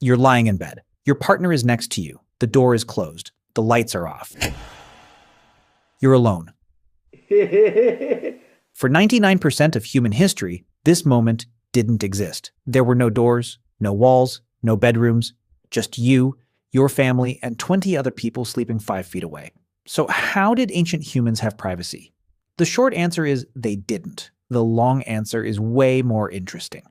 You're lying in bed. Your partner is next to you. The door is closed. The lights are off. You're alone. For 99% of human history, this moment didn't exist. There were no doors, no walls, no bedrooms, just you, your family, and 20 other people sleeping 5 feet away. So how did ancient humans have privacy? The short answer is they didn't. The long answer is way more interesting.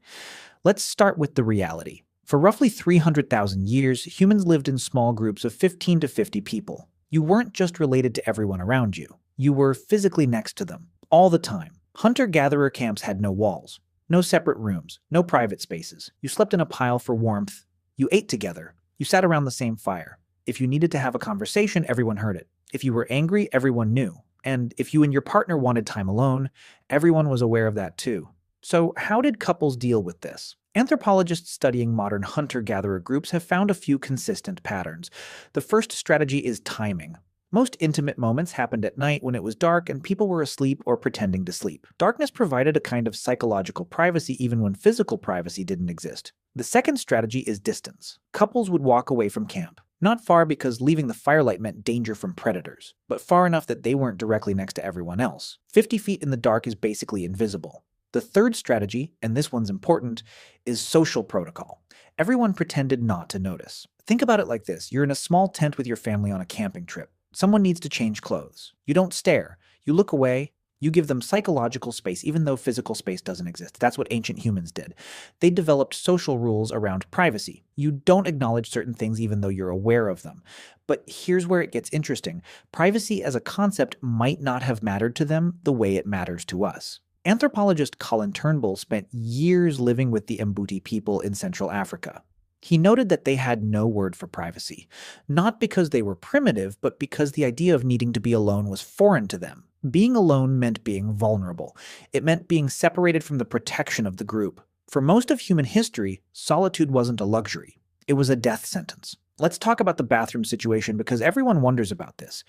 Let's start with the reality. For roughly 300,000 years, humans lived in small groups of 15 to 50 people. You weren't just related to everyone around you. You were physically next to them, all the time. Hunter-gatherer camps had no walls, no separate rooms, no private spaces. You slept in a pile for warmth. You ate together. You sat around the same fire. If you needed to have a conversation, everyone heard it. If you were angry, everyone knew. And if you and your partner wanted time alone, everyone was aware of that too. So how did couples deal with this? Anthropologists studying modern hunter-gatherer groups have found a few consistent patterns. The first strategy is timing. Most intimate moments happened at night when it was dark and people were asleep or pretending to sleep. Darkness provided a kind of psychological privacy even when physical privacy didn't exist. The second strategy is distance. Couples would walk away from camp. Not far because leaving the firelight meant danger from predators, but far enough that they weren't directly next to everyone else. 50 feet in the dark is basically invisible. The third strategy, and this one's important, is social protocol. Everyone pretended not to notice. Think about it like this. You're in a small tent with your family on a camping trip. Someone needs to change clothes. You don't stare. You look away. You give them psychological space, even though physical space doesn't exist. That's what ancient humans did. They developed social rules around privacy. You don't acknowledge certain things even though you're aware of them. But here's where it gets interesting. Privacy as a concept might not have mattered to them the way it matters to us. Anthropologist Colin Turnbull spent years living with the Mbuti people in Central Africa. He noted that they had no word for privacy, not because they were primitive, but because the idea of needing to be alone was foreign to them. Being alone meant being vulnerable. It meant being separated from the protection of the group. For most of human history, solitude wasn't a luxury. It was a death sentence. Let's talk about the bathroom situation because everyone wonders about this.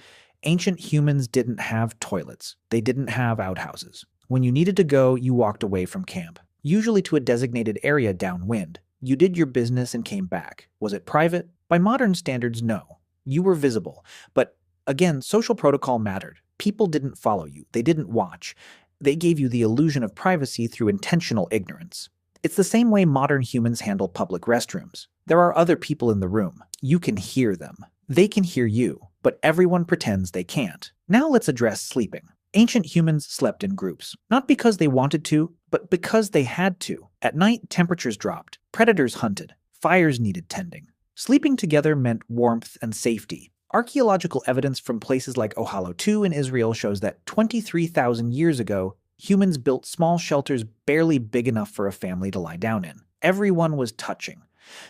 Ancient humans didn't have toilets. They didn't have outhouses. When you needed to go, you walked away from camp, usually to a designated area downwind. You did your business and came back. Was it private? By modern standards, no. You were visible. But again, social protocol mattered. People didn't follow you. They didn't watch. They gave you the illusion of privacy through intentional ignorance. It's the same way modern humans handle public restrooms. There are other people in the room. You can hear them. They can hear you, but everyone pretends they can't. Now let's address sleeping. Ancient humans slept in groups, not because they wanted to, but because they had to. At night, temperatures dropped, predators hunted, fires needed tending. Sleeping together meant warmth and safety. Archaeological evidence from places like Ohalo II in Israel shows that 23,000 years ago, humans built small shelters barely big enough for a family to lie down in. Everyone was touching.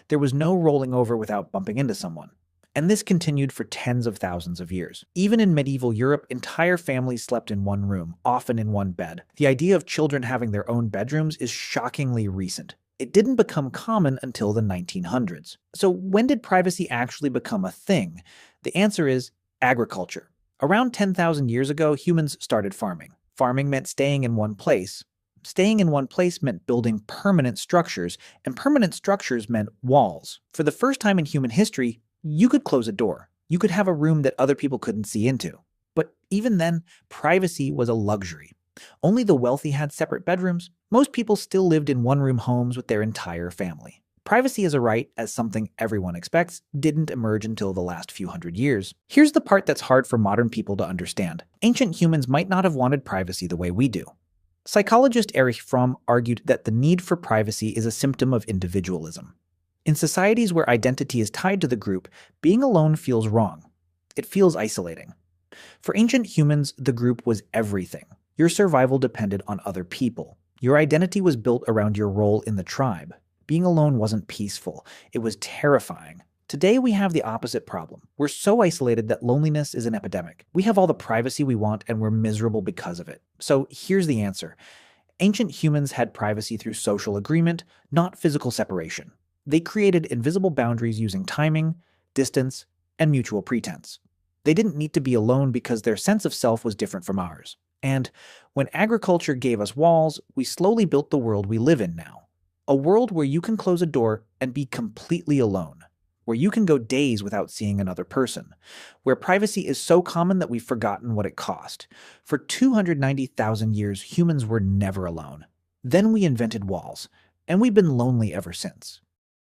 There was no rolling over without bumping into someone. And this continued for tens of thousands of years. Even in medieval Europe, entire families slept in one room, often in one bed. The idea of children having their own bedrooms is shockingly recent. It didn't become common until the 1900s. So when did privacy actually become a thing? The answer is agriculture. Around 10,000 years ago, humans started farming. Farming meant staying in one place. Staying in one place meant building permanent structures, and permanent structures meant walls. For the first time in human history, you could close a door. You could have a room that other people couldn't see into. But even then, privacy was a luxury. Only the wealthy had separate bedrooms. Most people still lived in one-room homes with their entire family. Privacy as a right, as something everyone expects, didn't emerge until the last few hundred years. Here's the part that's hard for modern people to understand. Ancient humans might not have wanted privacy the way we do. Psychologist Erich Fromm argued that the need for privacy is a symptom of individualism. In societies where identity is tied to the group, being alone feels wrong. It feels isolating. For ancient humans, the group was everything. Your survival depended on other people. Your identity was built around your role in the tribe. Being alone wasn't peaceful. It was terrifying. Today, we have the opposite problem. We're so isolated that loneliness is an epidemic. We have all the privacy we want, and we're miserable because of it. So here's the answer. Ancient humans had privacy through social agreement, not physical separation. They created invisible boundaries using timing, distance, and mutual pretense. They didn't need to be alone because their sense of self was different from ours. And when agriculture gave us walls, we slowly built the world we live in now. A world where you can close a door and be completely alone, where you can go days without seeing another person, where privacy is so common that we've forgotten what it cost. For 290,000 years, humans were never alone. Then we invented walls, and we've been lonely ever since.